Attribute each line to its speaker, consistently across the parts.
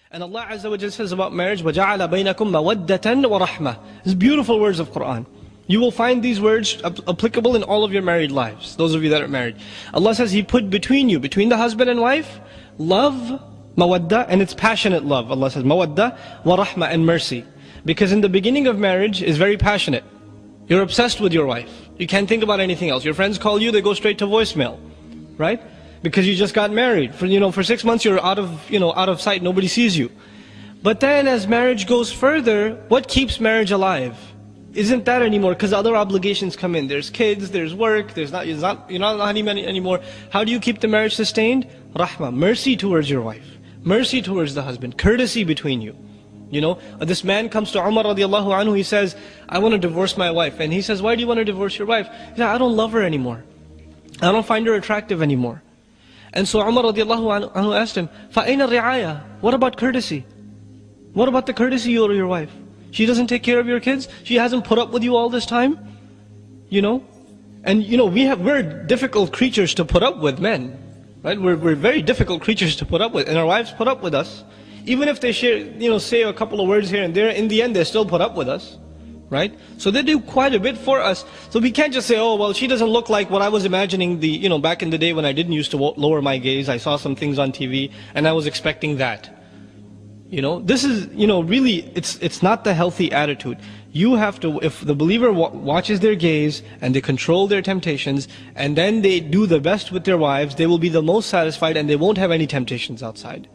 Speaker 1: And Allah Azza wa Jalla says about marriage, وَجَعَلَ بَيْنَكُمْ مَوَدَّةً وَرَحْمَةً. These beautiful words of Qur'an. You will find these words applicable in all of your married lives, those of you that are married. Allah says He put between you, between the husband and wife, love, mawadda, and it's passionate love. Allah says mawadda wa rahma, and mercy. Because in the beginning of marriage is very passionate. You're obsessed with your wife. You can't think about anything else. Your friends call you, they go straight to voicemail, right? Because you just got married. For 6 months you're out of sight, nobody sees you. But then as marriage goes further, what keeps marriage alive? Isn't that anymore, because other obligations come in. There's kids, there's work, you're not honeymoon anymore. How do you keep the marriage sustained? Rahmah, mercy towards your wife, mercy towards the husband, courtesy between you. This man comes to Umar radiallahu anhu, he says, I want to divorce my wife. And he says, why do you want to divorce your wife? He says, I don't love her anymore. I don't find her attractive anymore. And so Umar radiallahu anhu asked him, فَأَيْنَ الرِّعَايَةِ? What about courtesy? What about the courtesy you owe your wife? She doesn't take care of your kids? She hasn't put up with you all this time? And we're difficult creatures to put up with, men. Right? We're very difficult creatures to put up with. And our wives put up with us. Even if they say a couple of words here and there, in the end they still put up with us. Right? So they do quite a bit for us. So we can't just say, oh, well, she doesn't look like what I was imagining back in the day when I didn't used to lower my gaze. I saw some things on TV and I was expecting that. This is, really, it's not the healthy attitude. You have to, if the believer watches their gaze and they control their temptations and then they do the best with their wives, they will be the most satisfied and they won't have any temptations outside.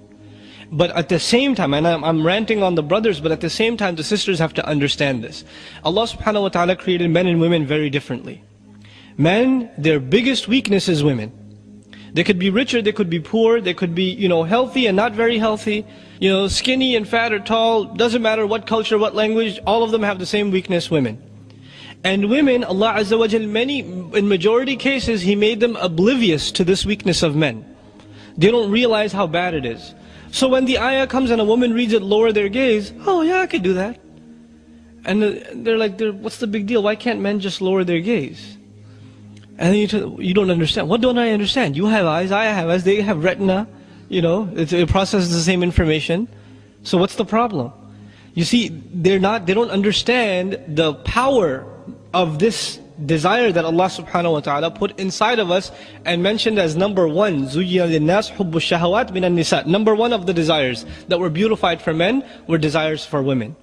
Speaker 1: But at the same time, and I'm ranting on the brothers, but at the same time the sisters have to understand this. Allah subhanahu wa ta'ala created men and women very differently. Men, their biggest weakness is women. They could be richer, they could be poor, they could be, healthy and not very healthy, skinny and fat or tall, doesn't matter what culture, what language, all of them have the same weakness, women. And women, Allah Azza wa Jal, in majority cases, He made them oblivious to this weakness of men. They don't realize how bad it is. So when the ayah comes and a woman reads it, lower their gaze, oh yeah, I could do that. And they're like, what's the big deal? Why can't men just lower their gaze? And then you don't understand. What don't I understand? You have eyes, I have eyes, they have retina. It processes the same information. So what's the problem? You see, they don't understand the power of this desire that Allah subhanahu wa ta'ala put inside of us and mentioned as number one, زُيِّنَ لِلنَّاسِ حُبُّ الشَّهَوَاتِ مِنَ النِّسَاءِ. Number one of the desires that were beautified for men were desires for women.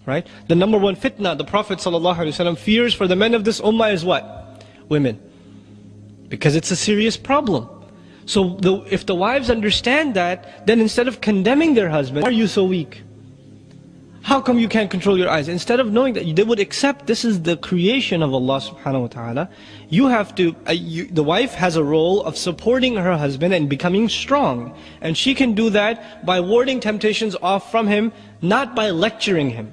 Speaker 1: Right? The number one fitna the Prophet ﷺ fears for the men of this ummah is what? Women. Because it's a serious problem. So if the wives understand that, then instead of condemning their husband, why are you so weak? How come you can't control your eyes? Instead of knowing that they would accept this is the creation of Allah subhanahu wa ta'ala, you have to, the wife has a role of supporting her husband and becoming strong. And she can do that by warding temptations off from him, not by lecturing him.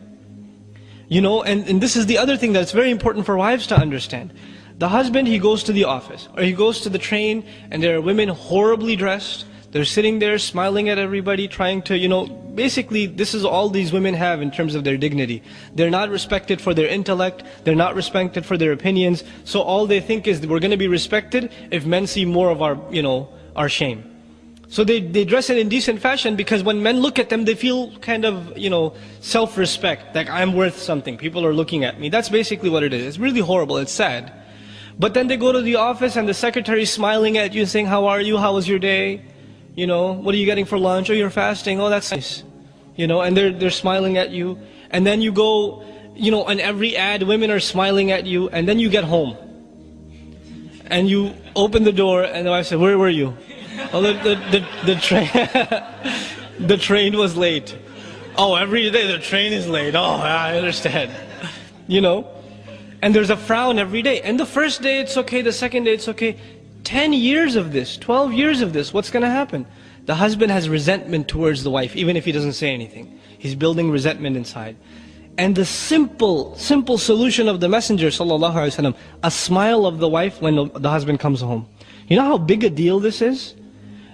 Speaker 1: And this is the other thing that's very important for wives to understand. The husband, he goes to the office, or he goes to the train, and there are women horribly dressed. They're sitting there smiling at everybody, trying to, basically this is all these women have in terms of their dignity. They're not respected for their intellect, they're not respected for their opinions, so all they think is we're going to be respected if men see more of our shame. So they dress in indecent fashion because when men look at them, they feel kind of, self-respect, like I'm worth something, people are looking at me. That's basically what it is. It's really horrible, it's sad. But then they go to the office and the secretary's smiling at you saying, how are you, how was your day? What are you getting for lunch? Oh, you're fasting, oh that's nice. And they're smiling at you. And then you go, on every ad, women are smiling at you. And then you get home. And you open the door and the wife said, where were you? Oh, the train, the train was late. Oh, every day the train is late. Oh, I understand. And there's a frown every day. And the first day it's okay, the second day it's okay. 10 years of this, 12 years of this, what's going to happen? The husband has resentment towards the wife, even if he doesn't say anything. He's building resentment inside. And the simple solution of the Messenger ﷺ, a smile of the wife when the husband comes home. You know how big a deal this is?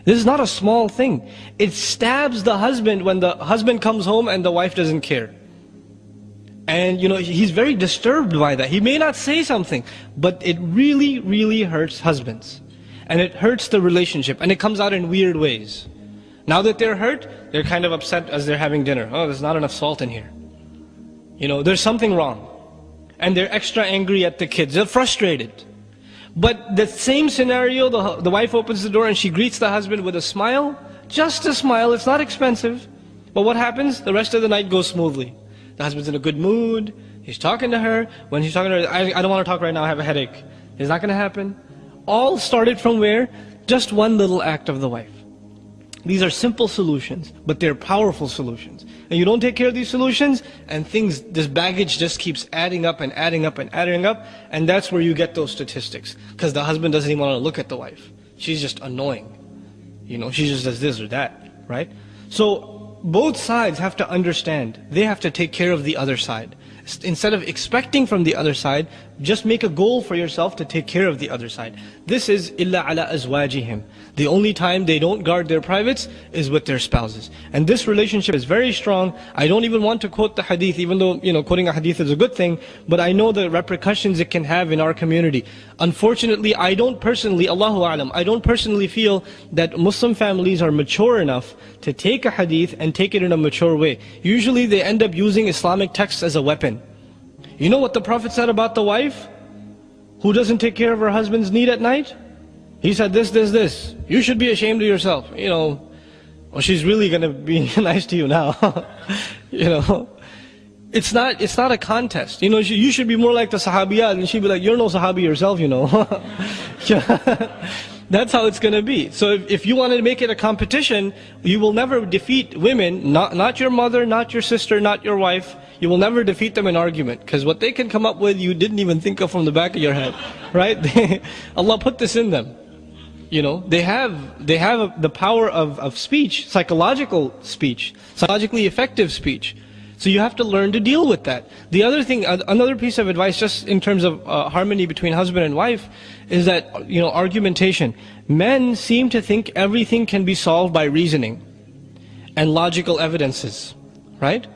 Speaker 1: This is not a small thing. It stabs the husband when the husband comes home and the wife doesn't care. And he's very disturbed by that. He may not say something, but it really, really hurts husbands. And it hurts the relationship. And it comes out in weird ways. Now that they're hurt, they're kind of upset as they're having dinner. Oh, there's not enough salt in here. There's something wrong. And they're extra angry at the kids. They're frustrated. But the same scenario, the wife opens the door and she greets the husband with a smile. Just a smile, it's not expensive. But what happens? The rest of the night goes smoothly. The husband's in a good mood. He's talking to her. When he's talking to her, I don't want to talk right now, I have a headache. It's not going to happen. All started from where? Just one little act of the wife. These are simple solutions, but they're powerful solutions. And you don't take care of these solutions, and this baggage just keeps adding up and adding up and adding up, and that's where you get those statistics. Because the husband doesn't even want to look at the wife. She's just annoying. She just does this or that, right? So both sides have to understand, they have to take care of the other side. Instead of expecting from the other side, just make a goal for yourself to take care of the other side. This is إِلَّا عَلَىٰ أَزْوَاجِهِمْ. The only time they don't guard their privates is with their spouses. And this relationship is very strong. I don't even want to quote the hadith, even though quoting a hadith is a good thing, but I know the repercussions it can have in our community. Unfortunately, I don't personally, Allahu A'lam, I don't personally feel that Muslim families are mature enough to take a hadith and take it in a mature way. Usually they end up using Islamic texts as a weapon. You know what the Prophet said about the wife who doesn't take care of her husband's need at night? He said this. You should be ashamed of yourself. Well, she's really going to be nice to you now. It's not a contest. You should be more like the Sahabiyat, and she'd be like, you're no Sahabi yourself, That's how it's going to be. So if you want to make it a competition, you will never defeat women, not your mother, not your sister, not your wife. You will never defeat them in argument. Because what they can come up with, you didn't even think of from the back of your head. Right? Allah put this in them. They have the power of speech, psychological speech, psychologically effective speech. So you have to learn to deal with that. The other thing, another piece of advice, just in terms of harmony between husband and wife, is that, argumentation. Men seem to think everything can be solved by reasoning and logical evidences, right?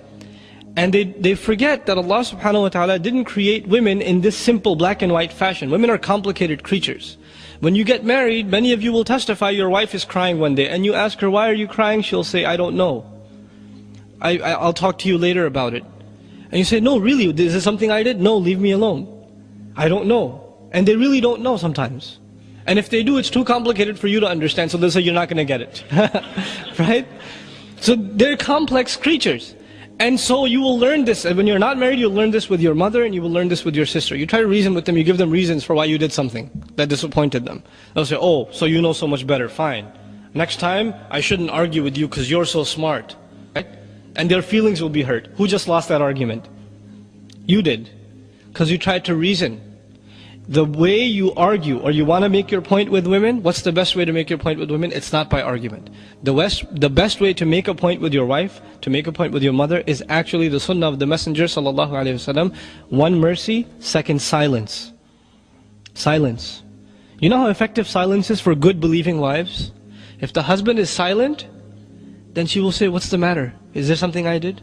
Speaker 1: And they forget that Allah subhanahu wa ta'ala didn't create women in this simple black and white fashion. Women are complicated creatures. When you get married, many of you will testify your wife is crying one day, and you ask her, why are you crying? She'll say, I don't know. I'll talk to you later about it. And you say, no, really, is this something I did? No, leave me alone. I don't know. And they really don't know sometimes. And if they do, it's too complicated for you to understand, so they'll say, you're not going to get it. Right? So they're complex creatures. And so you will learn this. When you're not married, you'll learn this with your mother, and you will learn this with your sister. You try to reason with them, you give them reasons for why you did something that disappointed them. They'll say, oh, so you know so much better, fine. Next time, I shouldn't argue with you because you're so smart. Right? And their feelings will be hurt. Who just lost that argument? You did. Because you tried to reason. The way you argue, or you want to make your point with women, what's the best way to make your point with women? It's not by argument. The best way to make a point with your wife, to make a point with your mother, is actually the sunnah of the Messenger sallallahu alaihi wasallam. One, mercy. Second, silence. Silence. You know how effective silence is for good believing wives? If the husband is silent, then she will say, what's the matter? Is there something I did?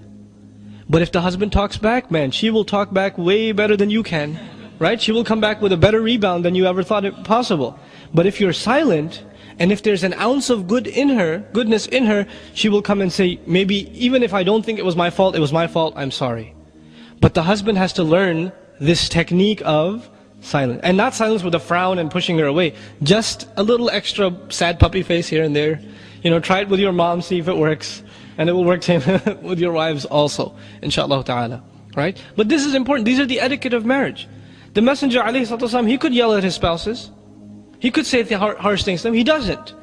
Speaker 1: But if the husband talks back, man, she will talk back way better than you can. Right? She will come back with a better rebound than you ever thought it possible. But if you're silent, and if there's an ounce of goodness in her, she will come and say, maybe even if I don't think it was my fault, I'm sorry. But the husband has to learn this technique of silence. And not silence with a frown and pushing her away. Just a little extra sad puppy face here and there. Try it with your mom, see if it works. And it will work with your wives also, inshaAllah ta'ala. Right? But this is important. These are the etiquette of marriage. The Messenger ﷺ, he could yell at his spouses. He could say harsh things to them. He doesn't.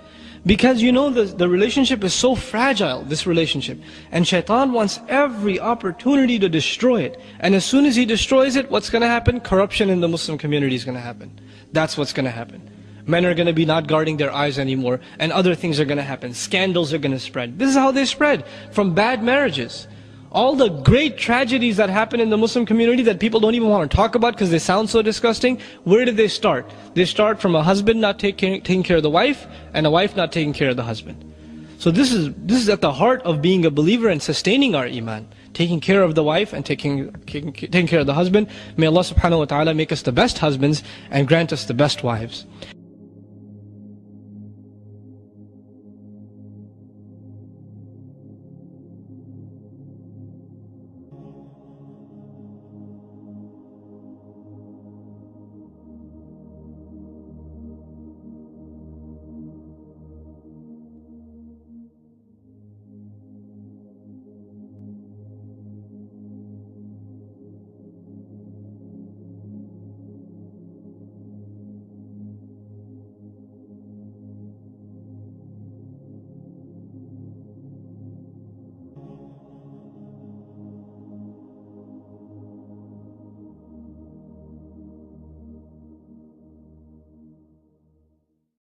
Speaker 1: Because the relationship is so fragile, this relationship. And shaitan wants every opportunity to destroy it. And as soon as he destroys it, what's going to happen? Corruption in the Muslim community is going to happen. That's what's going to happen. Men are going to be not guarding their eyes anymore. And other things are going to happen. Scandals are going to spread. This is how they spread. From bad marriages. All the great tragedies that happen in the Muslim community that people don't even want to talk about because they sound so disgusting, where did they start? They start from a husband not taking care of the wife, and a wife not taking care of the husband. So this is at the heart of being a believer and sustaining our iman. Taking care of the wife and taking care of the husband. May Allah subhanahu wa ta'ala make us the best husbands and grant us the best wives.